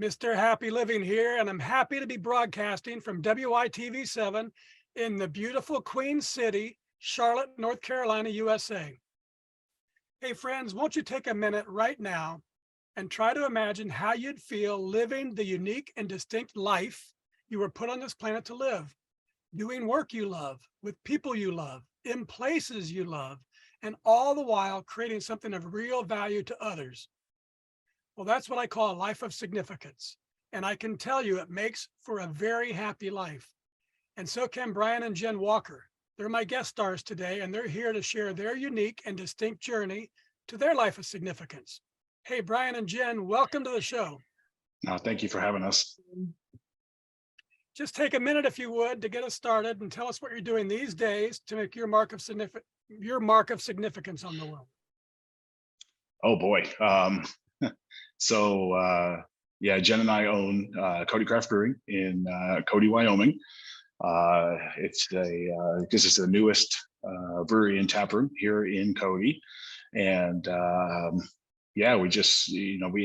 Mr. Happy Living here, and I'm happy to be broadcasting from WITV7 in the beautiful Queen City, Charlotte, North Carolina, USA. Hey friends, won't you take a minute right now and try to imagine how you'd feel living the unique and distinct life you were put on this planet to live, doing work you love, with people you love, in places you love, and all the while creating something of real value to others. Well, that's what I call a life of significance. And I can tell you it makes for a very happy life. And so can Brian and Jen Walker. They're my guest stars today, and they're here to share their unique and distinct journey to their life of significance. Hey, Brian and Jen, welcome to the show. No, thank you for having us. Just take a minute, if you would, to get us started and tell us what you're doing these days to make your mark of significance on the world. Oh boy. Yeah, Jen and I own Cody Craft Brewing in Cody, Wyoming. This is the newest brewery and tap room here in Cody. And yeah, we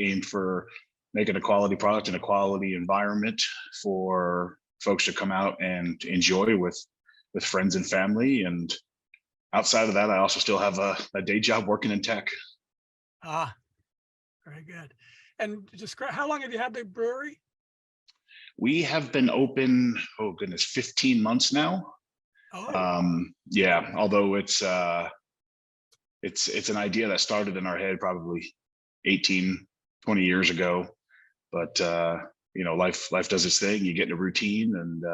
aim for making a quality product and a quality environment for folks to come out and enjoy with friends and family. And outside of that, I also still have a day job working in tech. Ah, very good. And describe, how long have you had the brewery? We have been open, 15 months now. Oh. Yeah, although it's an idea that started in our head probably 18, 20 years ago. But life does its thing. You get in a routine, and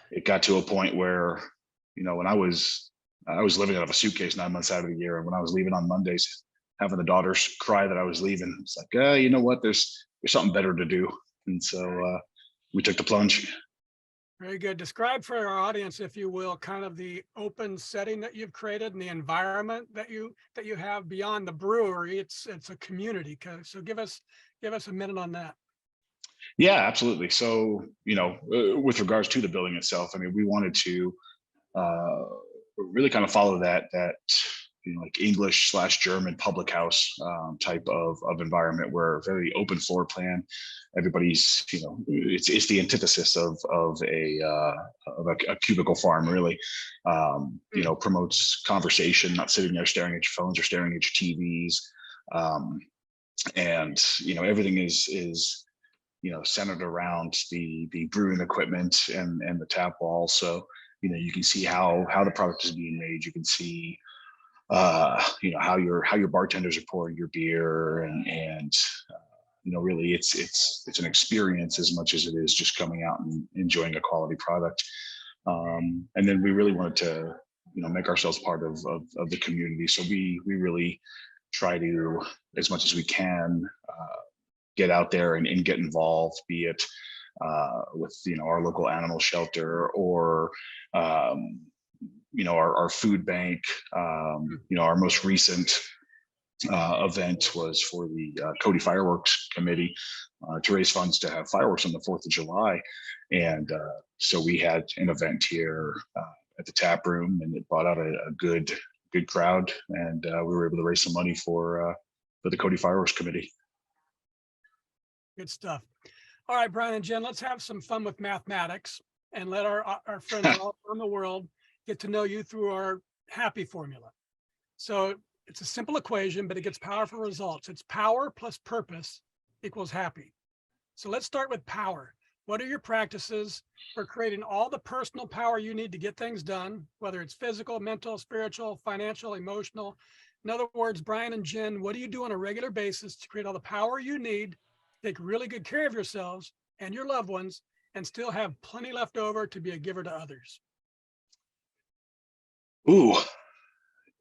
it got to a point where, when I was living out of a suitcase 9 months out of the year, and when I was leaving on Mondays, having the daughters cry that I was leaving, it's like, you know what? There's something better to do, and so we took the plunge. Very good. Describe for our audience, if you will, kind of the open setting that you've created and the environment that you have beyond the brewery. It's a community. So give us a minute on that. Yeah, absolutely. So, with regards to the building itself, I mean, we wanted to really kind of follow that like English/German public house type of environment, where very open floor plan. Everybody's, it's the antithesis of a cubicle farm, really. Promotes conversation, not sitting there staring at your phones or staring at your TVs. And everything is centered around the brewing equipment and the tap wall. So you can see how the product is being made. You can see how your bartenders are pouring your beer, and really it's an experience as much as it is just coming out and enjoying a quality product. And then we really wanted to make ourselves part of the community. So we really try to, as much as we can, get out there and get involved, be it with our local animal shelter, or our food bank. Our most recent event was for the Cody Fireworks Committee to raise funds to have fireworks on the 4th of July. And so we had an event here at the tap room, and it brought out a good crowd, and we were able to raise some money for the Cody Fireworks Committee. Good stuff. All right, Brian and Jen, let's have some fun with mathematics and let our friends all around the world get to know you through our happy formula. So it's a simple equation, but it gets powerful results. It's power plus purpose equals happy. So let's start with power. What are your practices for creating all the personal power you need to get things done, whether it's physical, mental, spiritual, financial, emotional? In other words, Brian and Jen, what do you do on a regular basis to create all the power you need to take really good care of yourselves and your loved ones, and still have plenty left over to be a giver to others? Ooh,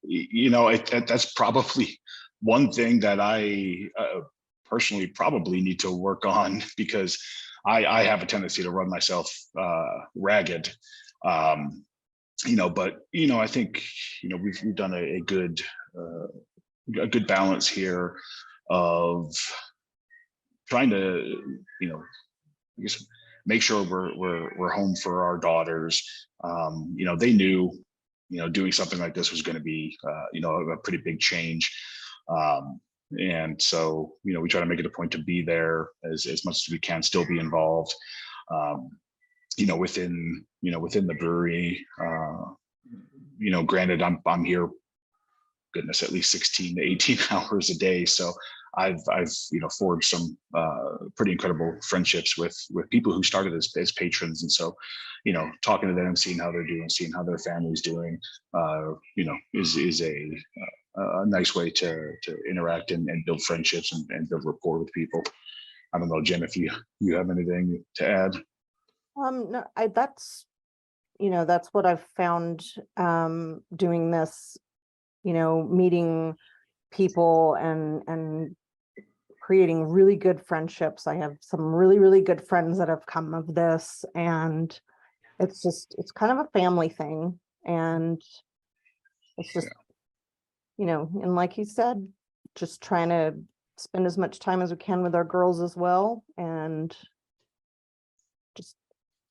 that's probably one thing that I personally probably need to work on, because I have a tendency to run myself ragged. But I think we've done a good balance here of trying to I guess make sure we're home for our daughters. They knew doing something like this was going to be a pretty big change. And so, we try to make it a point to be there as much as we can, still be involved, within the brewery. Granted, I'm here, goodness, at least 16 to 18 hours a day. So I've forged some pretty incredible friendships with people who started as patrons. And so, talking to them, seeing how they're doing, seeing how their family's doing, is a nice way to interact and build friendships and build rapport with people. I don't know, Jen, if you have anything to add. No, that's what I've found doing this, meeting people and creating really good friendships. I have some really, really good friends that have come of this, and it's kind of a family thing. And it's just, and like you said, just trying to spend as much time as we can with our girls as well, and just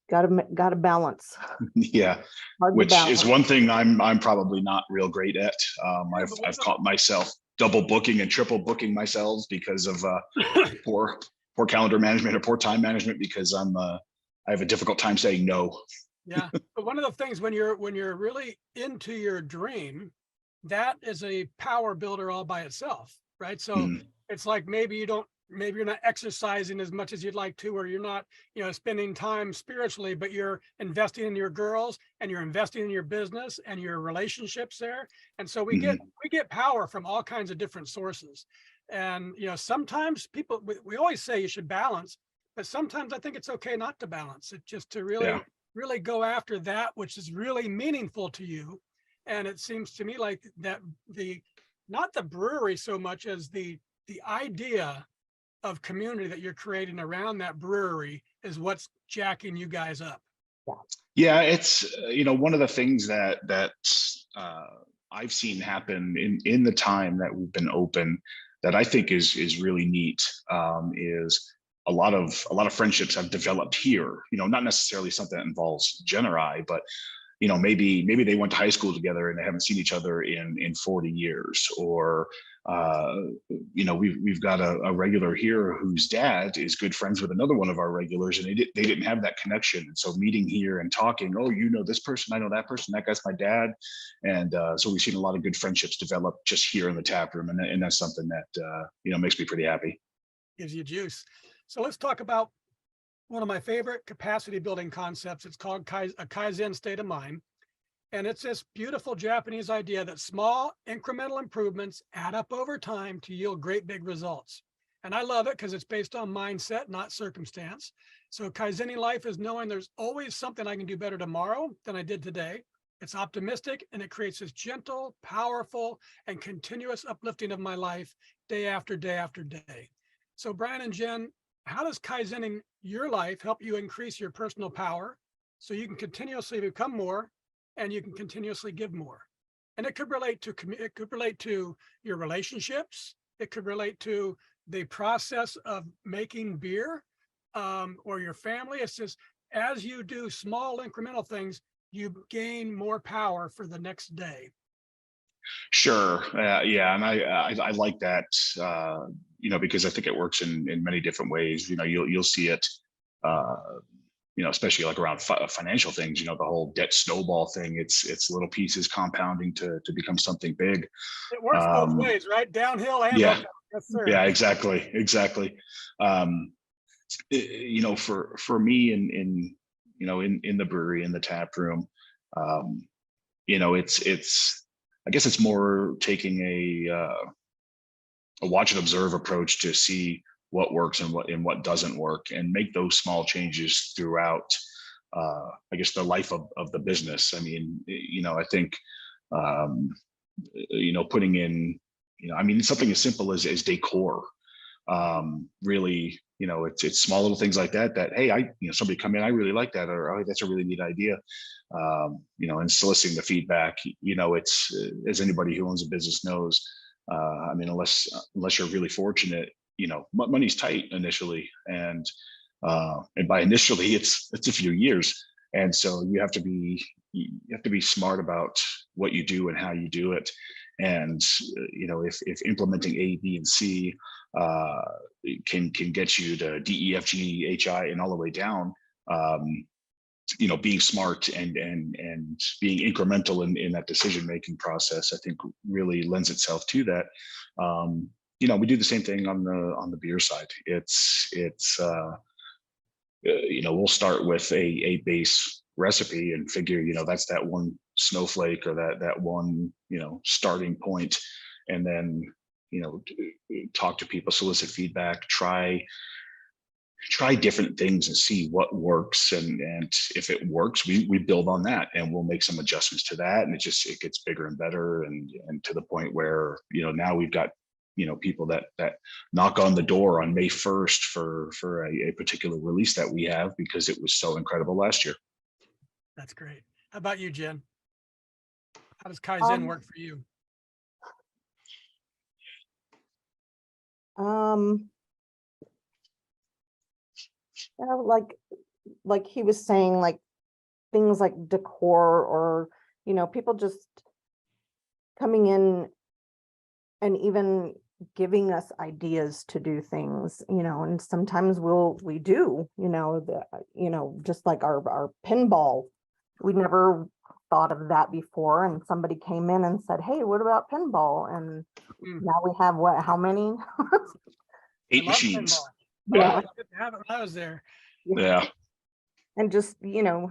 gotta balance. Yeah, which is one thing I'm probably not real great at. I've caught myself double booking and triple booking myself because of poor calendar management or poor time management, because I have a difficult time saying no. Yeah, but one of the things when you're really into your dream, that is a power builder all by itself, right? So it's like maybe you're not exercising as much as you'd like to, or you're not, spending time spiritually, but you're investing in your girls and you're investing in your business and your relationships there. And so we get power from all kinds of different sources. And, sometimes we always say you should balance, but sometimes I think it's okay not to balance it, just to really go after that which is really meaningful to you. And it seems to me like that not the brewery so much as the idea of community that you're creating around that brewery is what's jacking you guys up. Yeah, it's one of the things that I've seen happen in the time that we've been open that I think is really neat, is a lot of friendships have developed here. Not necessarily something that involves Jen or I, but maybe they went to high school together and they haven't seen each other in 40 years, or we've got a regular here whose dad is good friends with another one of our regulars, and they didn't have that connection. And so meeting here and talking, oh, this person, I know that person, that guy's my dad. And so we've seen a lot of good friendships develop just here in the tap room, and that's something that makes me pretty happy. Gives you juice. So let's talk about one of my favorite capacity building concepts. It's called a Kaizen state of mind. And it's this beautiful Japanese idea that small incremental improvements add up over time to yield great big results. And I love it because it's based on mindset, not circumstance. So Kaizening life is knowing there's always something I can do better tomorrow than I did today. It's optimistic, and it creates this gentle, powerful, and continuous uplifting of my life day after day after day. So Brian and Jen, how does Kaizening your life help you increase your personal power so you can continuously become more and you can continuously give more? And it could relate to your relationships. It could relate to the process of making beer, or your family. It's just, as you do small incremental things, you gain more power for the next day. Sure. Yeah. And I like that, because I think it works in many different ways. You'll see it, especially like around financial things, the whole debt snowball thing. It's little pieces compounding to become something big. It works both ways, right? Downhill and yeah. uphill. Yes, sir. Yeah, exactly. For me in the brewery, in the tap room, it's I guess it's more taking a watch and observe approach to see what works and what doesn't work, and make those small changes throughout, I guess, the life of the business. I mean, I think, putting in, something as simple as decor, really, it's small little things like that, hey, somebody come in, I really like that, or oh, that's a really neat idea. And soliciting the feedback, it's, as anybody who owns a business knows, unless you're really fortunate, money's tight initially, and by initially it's a few years. And so you have to be smart about what you do and how you do it. And if implementing A, B, and C can get you to D, E, F, G, H, I, and all the way down, being smart and being incremental in that decision making process, I think really lends itself to that. We do the same thing on the beer side. We'll start with a base recipe and figure, that's that one snowflake or that one, starting point. And then, talk to people, solicit feedback, try different things and see what works. And if it works, we build on that and we'll make some adjustments to that. And it gets bigger and better. And to the point where, now we've got, people that knock on the door on May 1st for a particular release that we have because it was so incredible last year. That's great. How about you, Jen? How does Kaizen work for you? Like he was saying, like things like decor or, people just coming in and even giving us ideas to do things, and sometimes we do, just like our pinball. We never thought of that before, and somebody came in and said, hey, what about pinball? And now we have how many? 8 machines. Yeah, I didn't have it when I was there. Yeah. And just,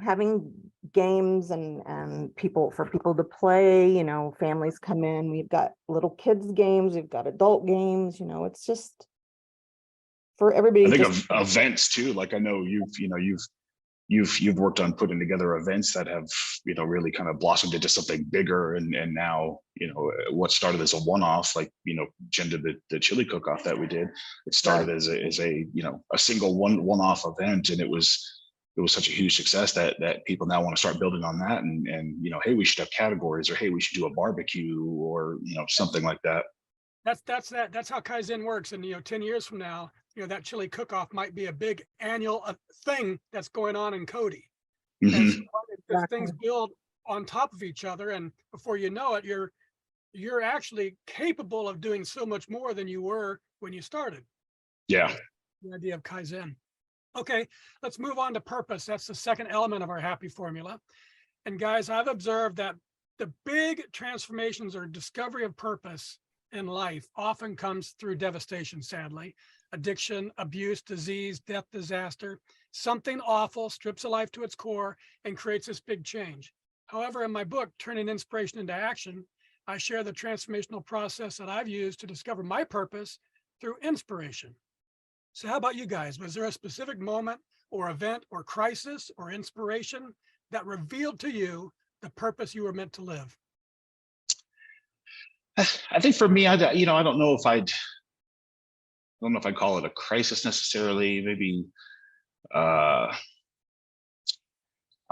having games and people to play, families come in, we've got little kids games, we've got adult games, it's just for everybody. I think of events too. Like I know you've worked on putting together events that have, really kind of blossomed into something bigger. And now, what started as a one-off, like, Jen did the chili cook-off that we did. It started as a single one-off event. And it was such a huge success that people now want to start building on that. And hey, we should have categories, or hey, we should do a barbecue, or, something like that. That's how Kaizen works. And, 10 years from now, that chili cook-off might be a big annual thing that's going on in Cody. Mm-hmm. Because things build on top of each other, and before you know it, you're actually capable of doing so much more than you were when you started. Yeah. The idea of Kaizen. Okay, let's move on to purpose. That's the second element of our happy formula. And guys, I've observed that the big transformations or discovery of purpose in life often comes through devastation, sadly. Addiction, abuse, disease, death, disaster. Something awful strips a life to its core and creates this big change. However, in my book, Turning Inspiration into Action, I share the transformational process that I've used to discover my purpose through inspiration. So how about you guys? Was there a specific moment or event or crisis or inspiration that revealed to you the purpose you were meant to live? I think for me, I don't know if I'd call it a crisis necessarily. Maybe, I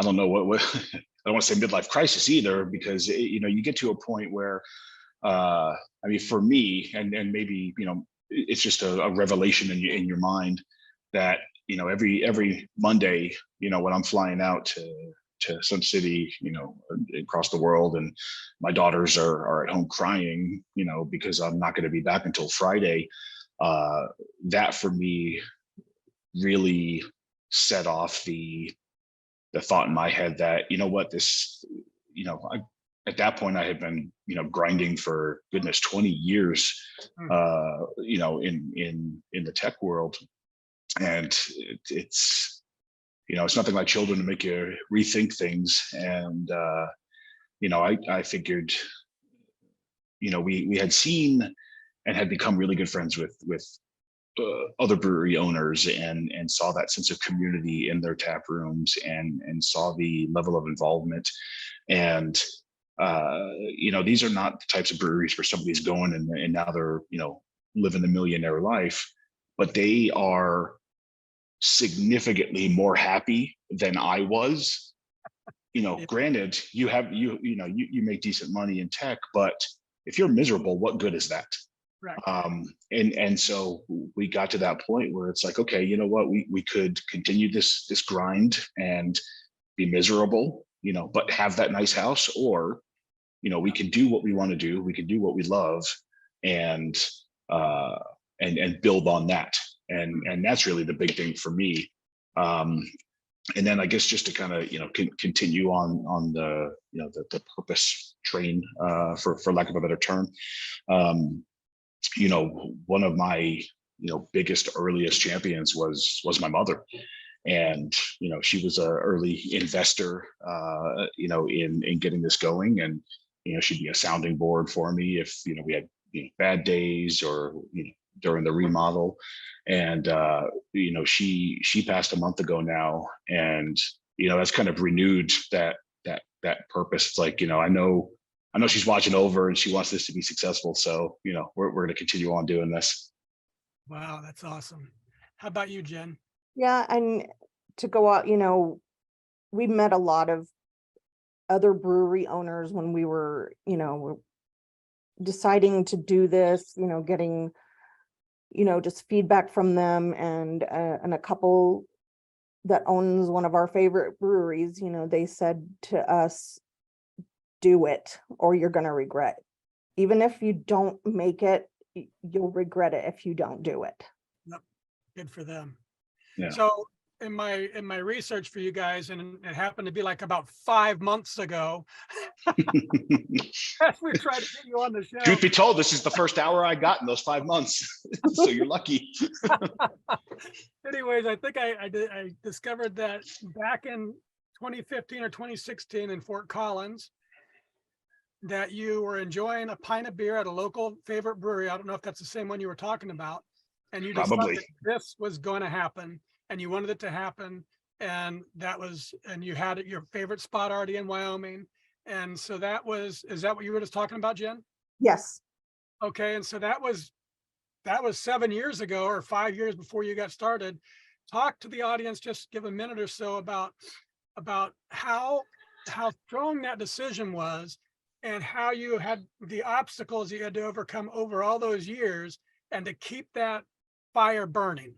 don't know what I don't want to say midlife crisis either, because you get to a point where, for me, and maybe, it's just a revelation in your mind that, every Monday, when I'm flying out to some city, across the world, and my daughters are at home crying, because I'm not going to be back until Friday. That for me really set off the thought in my head that, at that point I had been, grinding for goodness 20 years, in the tech world. And it's nothing like children to make you rethink things. And, I figured, we had seen and had become really good friends with other brewery owners, and saw that sense of community in their tap rooms, and saw the level of involvement. And, these are not the types of breweries where somebody's going and now they're, living the millionaire life, but they are significantly more happy than I was. Granted, you make decent money in tech, but if you're miserable, what good is that? Right. And so we got to that point where it's like, okay, you know what, we could continue this grind and be miserable, but have that nice house, or we can do what we want to do, we can do what we love, and build on that. And that's really the big thing for me. And then I guess just to kind of, continue on the, the purpose train, for lack of a better term. One of my, biggest, earliest champions was my mother. And, she was an early investor, in getting this going. And, she'd be a sounding board for me if, we had bad days or, during the remodel. And, she passed a month ago now. And, that's kind of renewed that purpose. It's like, I know she's watching over and she wants this to be successful. So, we're going to continue on doing this. Wow, that's awesome. How about you, Jen? Yeah, and to go out, we met a lot of other brewery owners when we were, deciding to do this, getting, just feedback from them, and a couple that owns one of our favorite breweries, they said to us, do it or you're going to regret. Even if you don't make it, you'll regret it if you don't do it. Yep. Good for them. Yeah. So in my research for you guys, and it happened to be like about 5 months ago, we tried to get you on the show. Truth be told, this is the first hour I got in those 5 months. So you're lucky. Anyways, I think I discovered that back in 2015 or 2016 in Fort Collins, that you were enjoying a pint of beer at a local favorite brewery. I don't know if that's the same one you were talking about. And you Probably. decided this was going to happen, and you wanted it to happen. And you had your favorite spot already in Wyoming. And so is that what you were just talking about, Jen? Yes. Okay. And so that was 7 years ago, or 5 years before you got started. Talk to the audience, just give a minute or so about how strong that decision was, and how you had the obstacles you had to overcome over all those years, and to keep that fire burning.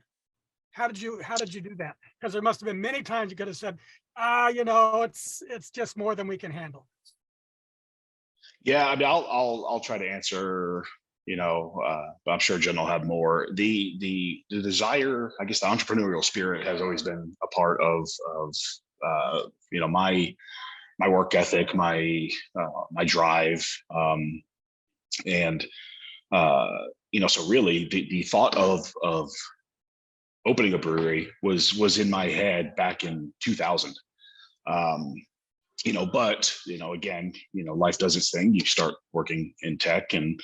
How did you do that? Because there must have been many times you could have said, it's just more than we can handle. Yeah, I mean, I'll try to answer, but I'm sure Jen will have more. The desire, I guess the entrepreneurial spirit has always been a part of my work ethic, my drive. So really the thought of opening a brewery was in my head back in 2000. But again, life does its thing. You start working in tech, and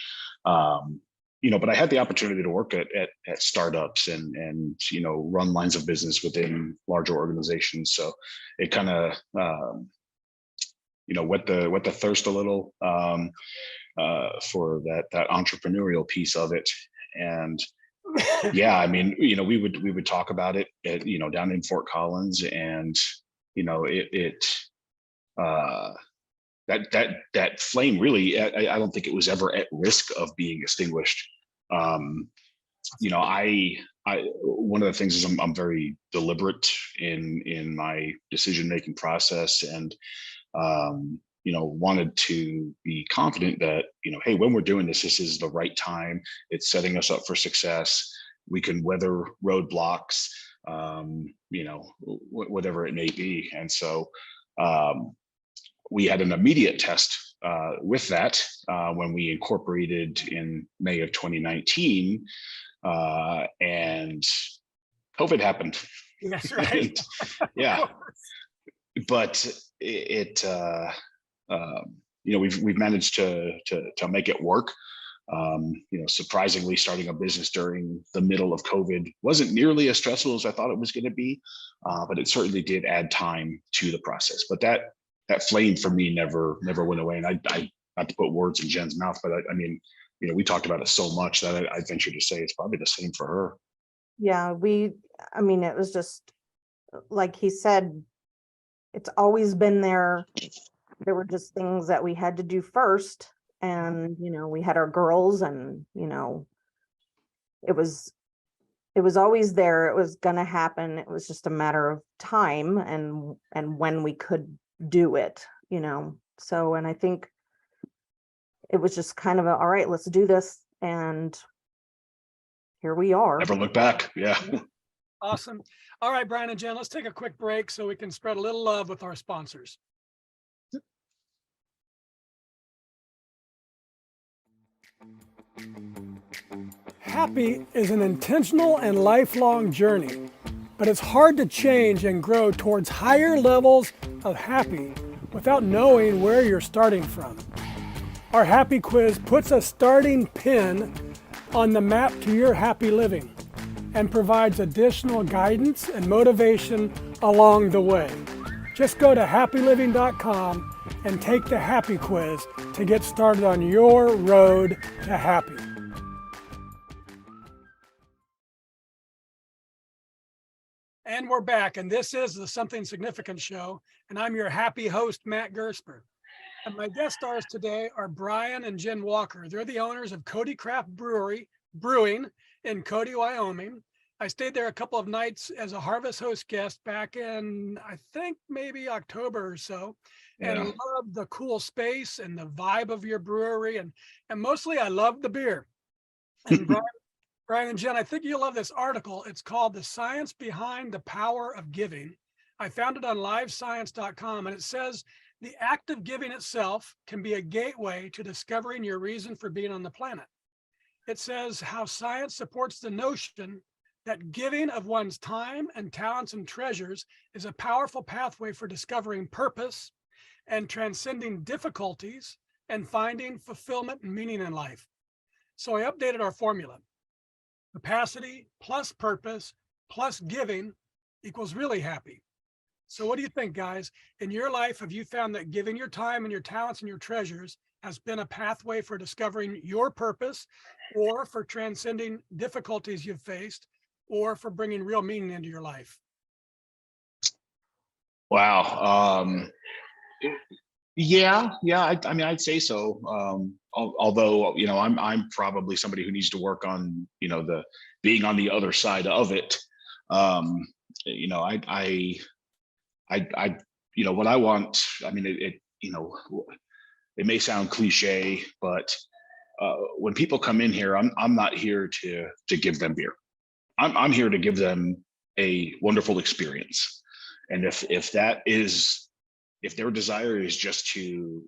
but I had the opportunity to work at startups and run lines of business within larger organizations. So it kind of whet the thirst a little for that entrepreneurial piece of it. And yeah, I mean, we would talk about it at, down in Fort Collins, and that flame really, I don't think it was ever at risk of being extinguished. One of the things is I'm very deliberate in my decision-making process, and wanted to be confident that, hey, when we're doing this is the right time. It's setting us up for success. We can weather roadblocks, whatever it may be. And so we had an immediate test with that when we incorporated in May of 2019, and COVID happened. That's right. Yeah. But we've managed to make it work. Surprisingly, starting a business during the middle of COVID wasn't nearly as stressful as I thought it was going to be, but it certainly did add time to the process. But that flame for me never went away. And I not to put words in Jen's mouth, but I mean, we talked about it so much that I venture to say it's probably the same for her. Yeah, it was just like he said, it's always been there. There were just things that we had to do first. And, we had our girls, and, it was always there. It was going to happen. It was just a matter of time and when we could do it, So, and I think it was just kind of all right, let's do this. And here we are. Never look back. Yeah. Awesome. All right, Brian and Jen, let's take a quick break so we can spread a little love with our sponsors. Happy is an intentional and lifelong journey, but it's hard to change and grow towards higher levels of happy without knowing where you're starting from. Our happy quiz puts a starting pin on the map to your happy living and provides additional guidance and motivation along the way. Just go to happyliving.com and take the happy quiz to get started on your road to happy. And we're back, and this is the Something Significant Show, and I'm your happy host, Matt Gersper. And my guest stars today are Brian and Jen Walker. They're the owners of Cody Craft Brewing in Cody, Wyoming. I stayed there a couple of nights as a Harvest Host guest back in, I think, maybe October or so, and loved the cool space and the vibe of your brewery, and mostly I loved the beer. And Brian and Jen, I think you'll love this article. It's called The Science Behind the Power of Giving. I found it on livescience.com, and it says the act of giving itself can be a gateway to discovering your reason for being on the planet. It says how science supports the notion that giving of one's time and talents and treasures is a powerful pathway for discovering purpose and transcending difficulties and finding fulfillment and meaning in life. So I updated our formula. Capacity plus purpose plus giving equals really happy. So what do you think, guys? In your life, have you found that giving your time and your talents and your treasures has been a pathway for discovering your purpose, or for transcending difficulties you've faced, or for bringing real meaning into your life? Wow. Yeah. I mean, I'd say so. Although, I'm probably somebody who needs to work on, the being on the other side of it. What I want, I mean, it may sound cliche, but when people come in here, I'm not here to give them beer. I'm here to give them a wonderful experience. And if their desire is just to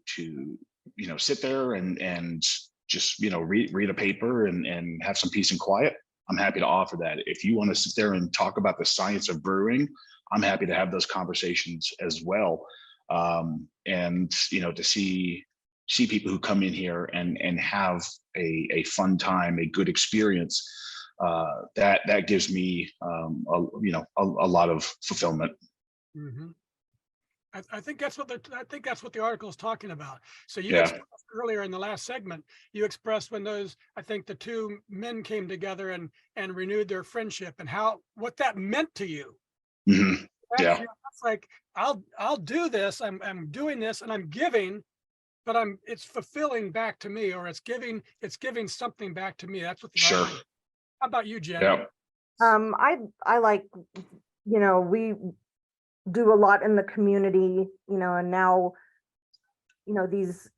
sit there and just read a paper and have some peace and quiet, I'm happy to offer that. If you want to sit there and talk about the science of brewing, I'm happy to have those conversations as well. And to see people who come in here and have a fun time, a good experience, that gives me a lot of fulfillment. Mm-hmm. I think that's what the article is talking about. So you Yeah. expressed earlier in the last segment, you expressed when I think the two men came together and renewed their friendship, and what that meant to you. Mm-hmm. Yeah. It's like, I'll do this. I'm doing this and I'm giving, but it's fulfilling back to me, or it's giving something back to me. That's what the Sure. article. How about you, Jen? Yeah. I like, we do a lot in the community, and now, these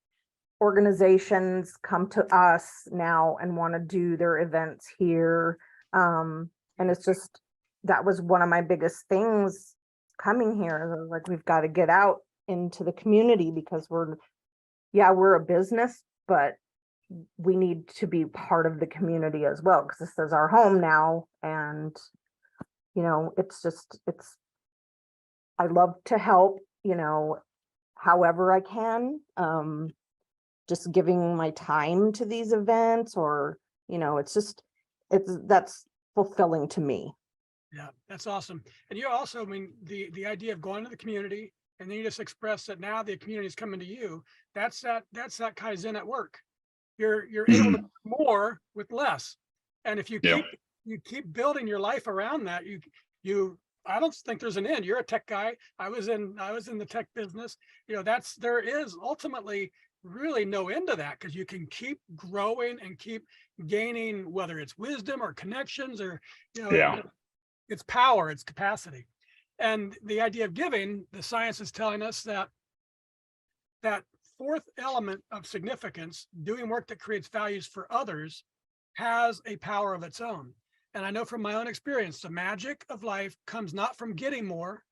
organizations come to us now and want to do their events here. And it's just, that was one of my biggest things coming here. Like, we've got to get out into the community, because we're a business, but we need to be part of the community as well, because this is our home now. And, I love to help, however I can, just giving my time to these events, or, that's fulfilling to me. Yeah, that's awesome. And you also, the idea of going to the community, and then you just express that now the community is coming to you. That's that Kaizen at work. You're able to do more with less. And if you keep building your life around that, I don't think there's an end. You're a tech guy. I was in the tech business. There is ultimately really no end to that, because you can keep growing and keep gaining, whether it's wisdom or connections or, it's power, it's capacity. And the idea of giving, the science is telling us that fourth element of significance, doing work that creates values for others, has a power of its own. And I know from my own experience, the magic of life comes not from getting more,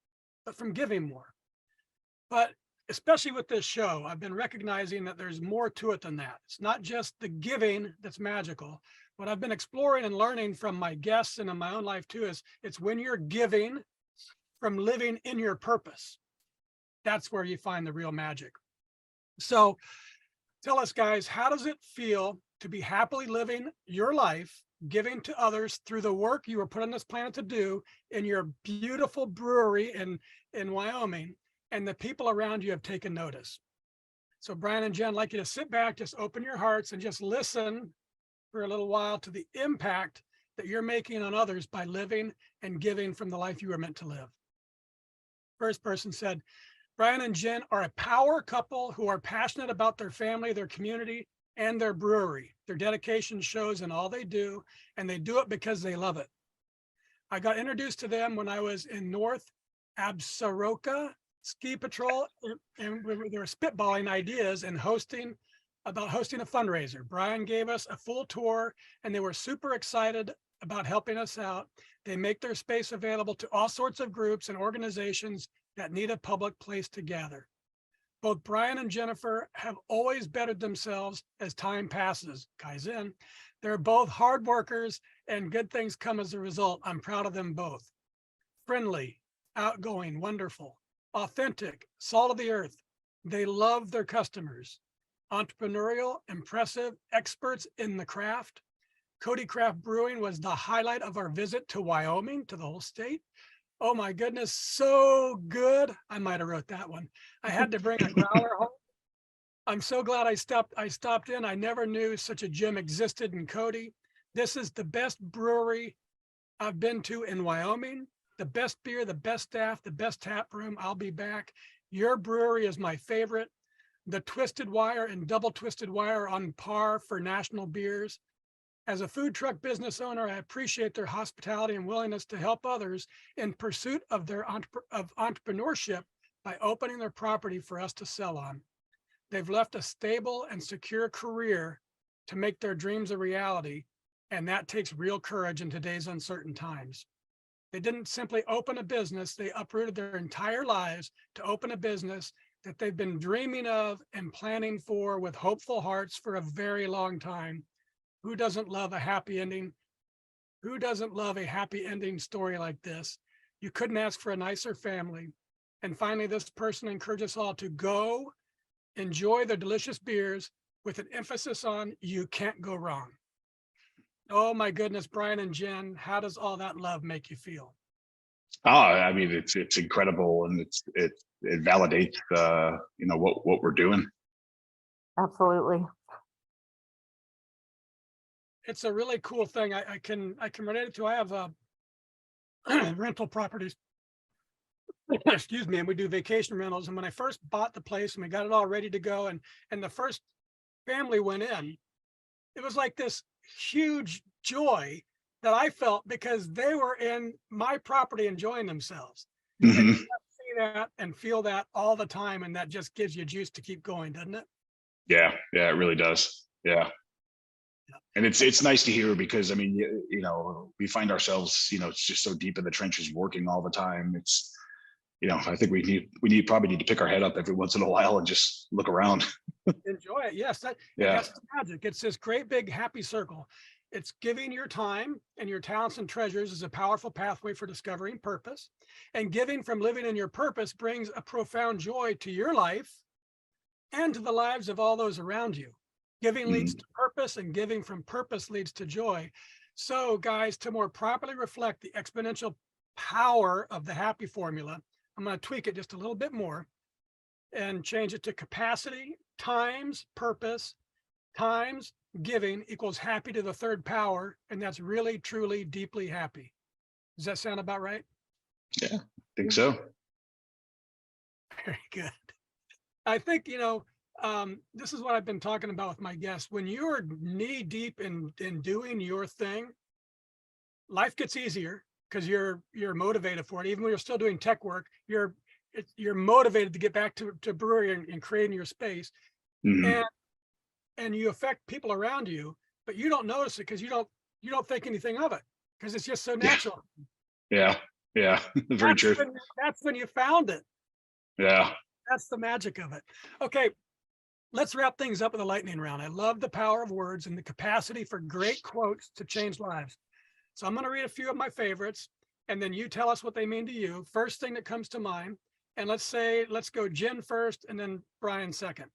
but from giving more. But especially with this show, I've been recognizing that there's more to it than that. It's not just the giving that's magical. What I've been exploring and learning from my guests and in my own life too is it's when you're giving from living in your purpose. That's where you find the real magic. So tell us, guys, how does it feel to be happily living your life, giving to others through the work you were put on this planet to do in your beautiful brewery in Wyoming, and the people around you have taken notice? So Brian and Jen, I'd like you to sit back, just open your hearts and just listen for a little while to the impact that you're making on others by living and giving from the life you were meant to live. First person said, Brian and Jen are a power couple who are passionate about their family, their community, and their brewery. Their dedication shows in all they do, and they do it because they love it. I got introduced to them when I was in North Absaroka Ski Patrol, and they were spitballing ideas and hosting a fundraiser. Brian gave us a full tour, and they were super excited about helping us out. They make their space available to all sorts of groups and organizations that need a public place to gather. Both Brian and Jennifer have always bettered themselves as time passes. Kaizen. They're both hard workers, and good things come as a result. I'm proud of them both. Friendly, outgoing, wonderful, authentic, salt of the earth. They love their customers. Entrepreneurial, impressive, experts in the craft. Cody Craft Brewing was the highlight of our visit to Wyoming, to the whole state. Oh my goodness, so good. I might have wrote that one. I had to bring a growler home. I'm so glad I stopped in. I never knew such a gym existed in Cody. This is the best brewery I've been to in Wyoming. The best beer, the best staff, the best tap room. I'll be back. Your brewery is my favorite. The Twisted Wire and Double Twisted Wire are on par for national beers. As a food truck business owner, I appreciate their hospitality and willingness to help others in pursuit of their entrepreneurship by opening their property for us to sell on. They've left a stable and secure career to make their dreams a reality, and that takes real courage in today's uncertain times. They didn't simply open a business, they uprooted their entire lives to open a business that they've been dreaming of and planning for with hopeful hearts for a very long time. Who doesn't love a happy ending? Who doesn't love a happy ending story like this? You couldn't ask for a nicer family. And finally, this person encouraged us all to go enjoy their delicious beers with an emphasis on you can't go wrong. Oh my goodness, Brian and Jen, how does all that love make you feel? Oh, I mean, it's incredible, and it validates what we're doing. Absolutely. It's a really cool thing. I can relate it to. I have rental properties. Excuse me, and we do vacation rentals. And when I first bought the place and we got it all ready to go, and the first family went in, it was like this huge joy that I felt because they were in my property enjoying themselves. And you see that and feel that all the time, and that just gives you juice to keep going, doesn't it? Yeah, it really does. Yeah. And it's nice to hear, because I mean, we find ourselves, it's just so deep in the trenches working all the time. It's, I think we probably need to pick our head up every once in a while and just look around. Enjoy it. Yes, that's the magic. It's this great big happy circle. It's giving your time and your talents and treasures is a powerful pathway for discovering purpose. And giving from living in your purpose brings a profound joy to your life and to the lives of all those around you. Giving leads to purpose, and giving from purpose leads to joy. So guys, to more properly reflect the exponential power of the happy formula, I'm going to tweak it just a little bit more and change it to capacity times purpose times giving equals happy to the third power. And that's really, truly, deeply happy. Does that sound about right? Yeah, I think so. Very good. I think, this is what I've been talking about with my guests. When you're knee deep in doing your thing, life gets easier because you're motivated for it. Even when you're still doing tech work, you're motivated to get back to brewery and creating your space. Mhm. and you affect people around you, but you don't notice it because you don't think anything of it because it's just so Yeah. natural. Yeah. Yeah. Very That's true. that's when you found it. Yeah. That's the magic of it. Okay, let's wrap things up with a lightning round. I love the power of words and the capacity for great quotes to change lives. So I'm going to read a few of my favorites, and then you tell us what they mean to you. First thing that comes to mind, and let's go Jen first, and then Brian second.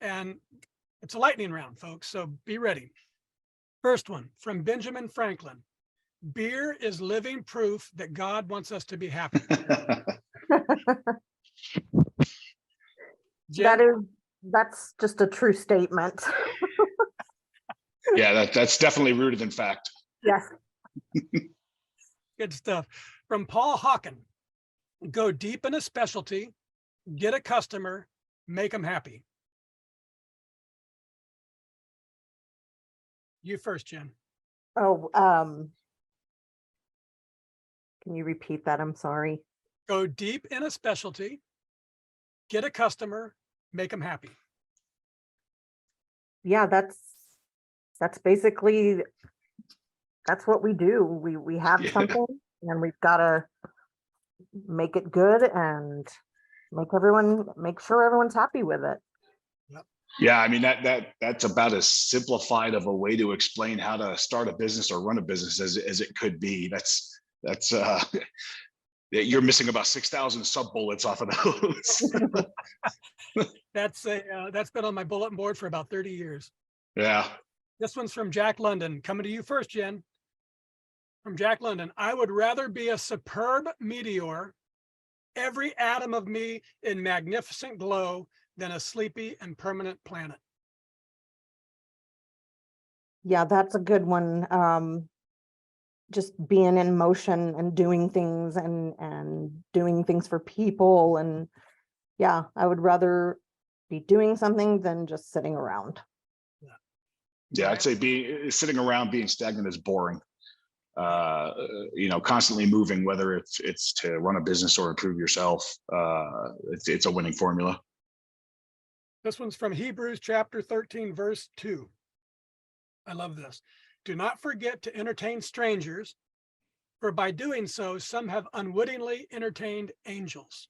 And it's a lightning round, folks, so be ready. First one from Benjamin Franklin. Beer is living proof that God wants us to be happy. Jen? That's just a true statement. Yeah, that's definitely rooted in fact. Yes. Good stuff. From Paul Hawken. Go deep in a specialty, get a customer, make them happy. You first, Jen. Oh, can you repeat that? I'm sorry. Go deep in a specialty, get a customer, make them happy. Yeah, that's basically, that's what we do. We have Yeah. something and we've got to make it good and make sure everyone's happy with it. Yeah, I mean that's about as simplified of a way to explain how to start a business or run a business as it could be. That's you're missing about 6,000 sub bullets off of those. That's been on my bulletin board for about 30 years. Yeah. This one's from Jack London. Coming to you first, Jen. From Jack London. I would rather be a superb meteor, every atom of me in magnificent glow, than a sleepy and permanent planet. Yeah, that's a good one. Just being in motion and doing things and doing things for people. And yeah, I would rather be doing something than just sitting around. Yeah, I'd say sitting around being stagnant is boring. Constantly moving, whether it's to run a business or improve yourself, it's a winning formula. This one's from Hebrews chapter 13, verse 2. I love this. Do not forget to entertain strangers, for by doing so, some have unwittingly entertained angels.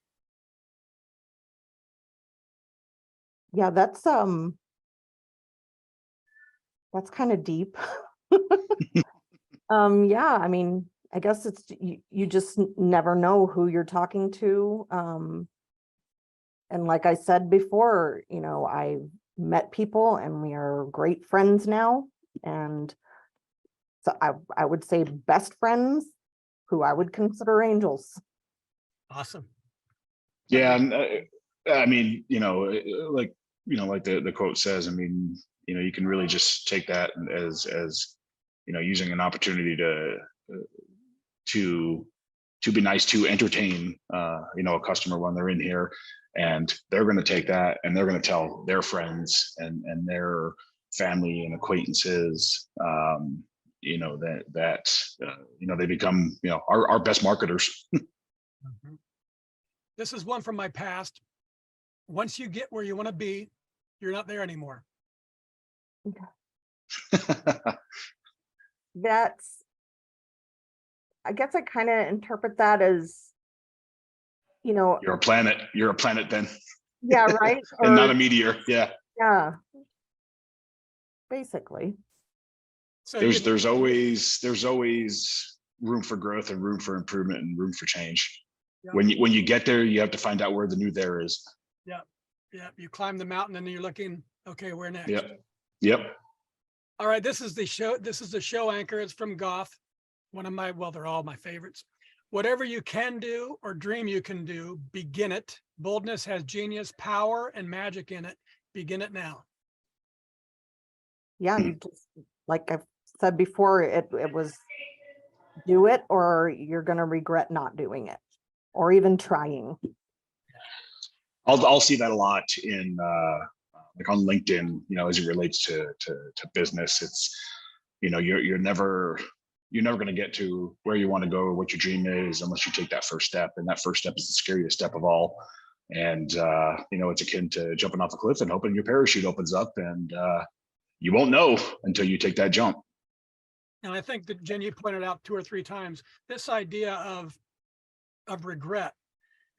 Yeah, that's kind of deep. Yeah, I mean, I guess it's you just never know who you're talking to. And like I said before, I met people and we are great friends now. And so I would say best friends who I would consider angels. Awesome. Yeah, and I mean, like the quote says, I mean, you can really just take that as using an opportunity to be nice, to entertain a customer when they're in here, and they're going to take that and they're going to tell their friends and their family and acquaintances, that they become our best marketers. Mm-hmm. This is one from my past. Once you get where you want to be, you're not there anymore. I guess I kind of interpret that as, You're a planet then. Yeah, right. And not a meteor. Yeah. Yeah. Basically. So there's always room for growth and room for improvement and room for change. Yeah. When you get there, you have to find out where the new there is. Yeah. Yeah. You climb the mountain and then you're looking, okay, where next? Yep. All right. This is the show anchor. It's from Goff. They're all my favorites. Whatever you can do or dream you can do, begin it. Boldness has genius, power, and magic in it. Begin it now. Yeah, you just, like I've said before, it was do it or you're going to regret not doing it or even trying. I'll see that a lot in like on LinkedIn, as it relates to business. It's, you're never going to get to where you want to go or what your dream is unless you take that first step. And that first step is the scariest step of all. And, it's akin to jumping off a cliff and hoping your parachute opens up, and you won't know until you take that jump. And I think that Jen, you pointed out 2 or 3 times this idea of regret.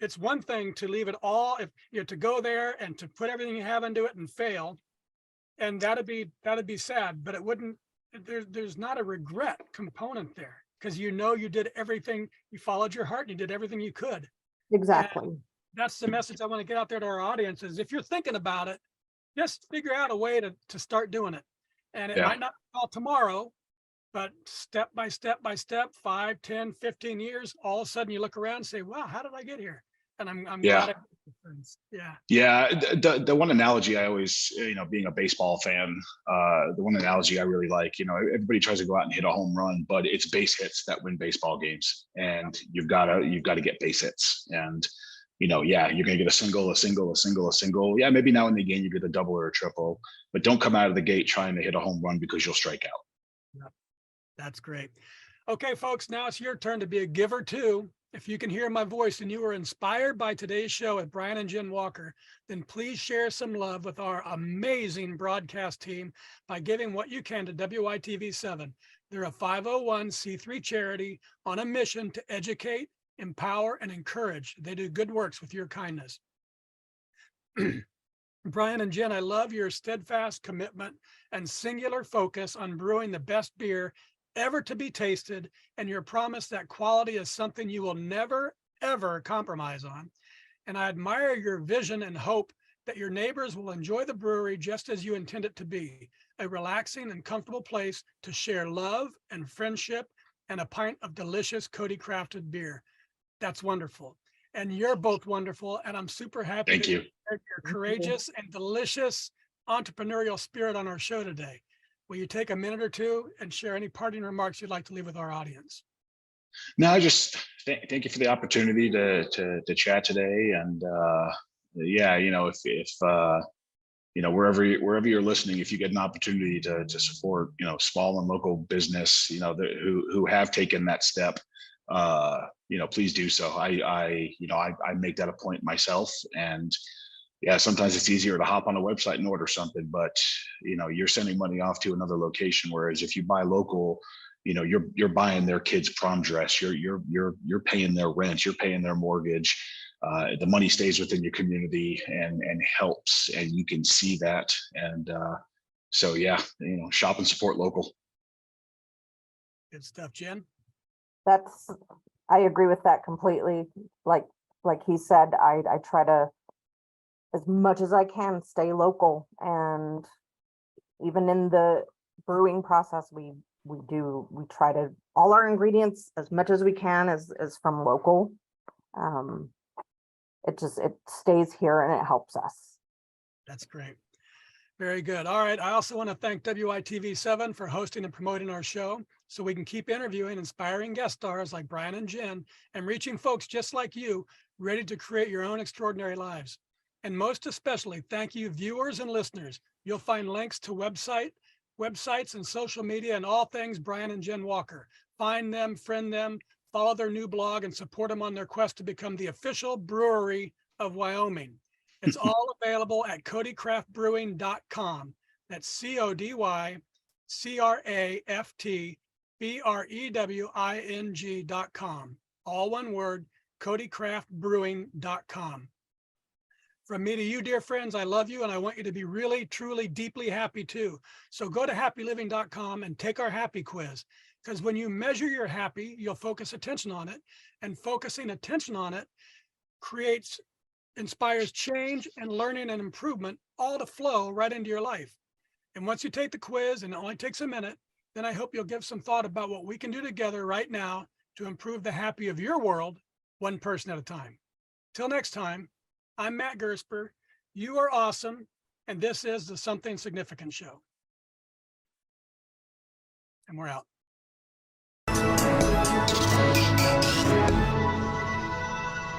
It's one thing to leave it all, if to go there and to put everything you have into it and fail, and that'd be sad. But it wouldn't. There's not a regret component there, because you did everything. You followed your heart and you did everything you could. Exactly. And that's the message I want to get out there to our audience: is if you're thinking about it, just figure out a way to start doing it. And it might not be all tomorrow, but step by step by step, 5, 10, 15 years, all of a sudden you look around and say, wow, how did I get here? And I'm glad. The one analogy I always, being a baseball fan, the one analogy I really like, everybody tries to go out and hit a home run, but it's base hits that win baseball games, and you've got to get base hits. And you're going to get a single, a single, a single, a single. Yeah, maybe now and again you get a double or a triple, but don't come out of the gate trying to hit a home run, because you'll strike out. Yep. That's great. Okay, folks, now it's your turn to be a giver too. If you can hear my voice and you were inspired by today's show with Brian and Jen Walker, then please share some love with our amazing broadcast team by giving what you can to WITV7. They're a 501c3 charity on a mission to educate, empower, and encourage. They do good works with your kindness. Brian and Jen, I love your steadfast commitment and singular focus on brewing the best beer ever to be tasted, and your promise that quality is something you will never, ever compromise on. And I admire your vision and hope that your neighbors will enjoy the brewery just as you intend it to be, a relaxing and comfortable place to share love and friendship and a pint of delicious Cody crafted beer. That's wonderful. And you're both wonderful. And I'm super happy Thank you. Your courageous and delicious entrepreneurial spirit on our show today. Will you take a minute or two and share any parting remarks you'd like to leave with our audience? No, I just thank you for the opportunity to chat today. And if wherever you're listening, if you get an opportunity to support small and local business, who have taken that step, please do so. I make that a point myself. And sometimes it's easier to hop on a website and order something, but you're sending money off to another location. Whereas if you buy local, you're buying their kid's prom dress, you're paying their rent, you're paying their mortgage. The money stays within your community and helps, and you can see that. And shop and support local. Good stuff, Jen. I agree with that completely. Like he said, I try to, as much as I can, stay local. And even in the brewing process, we try to, all our ingredients, as much as we can, is from local. It stays here and it helps us. That's great. Very good. All right. I also want to thank WITV7 for hosting and promoting our show so we can keep interviewing inspiring guest stars like Brian and Jen and reaching folks just like you, ready to create your own extraordinary lives. And most especially, thank you, viewers and listeners. You'll find links to websites and social media and all things Brian and Jen Walker. Find them, friend them, follow their new blog, and support them on their quest to become the official brewery of Wyoming. It's all available at codycraftbrewing.com. That's CODYCraftbrewing.com. All one word, codycraftbrewing.com. From me to you, dear friends, I love you and I want you to be really, truly, deeply happy too. So go to happyliving.com and take our happy quiz. Because when you measure your happy, you'll focus attention on it, and focusing attention on it inspires change and learning and improvement, all to flow right into your life. And once you take the quiz, and it only takes a minute, then I hope you'll give some thought about what we can do together right now to improve the happy of your world, one person at a time. Till next time, I'm Matt Gersper. You are awesome. And this is the Something Significant Show. And we're out.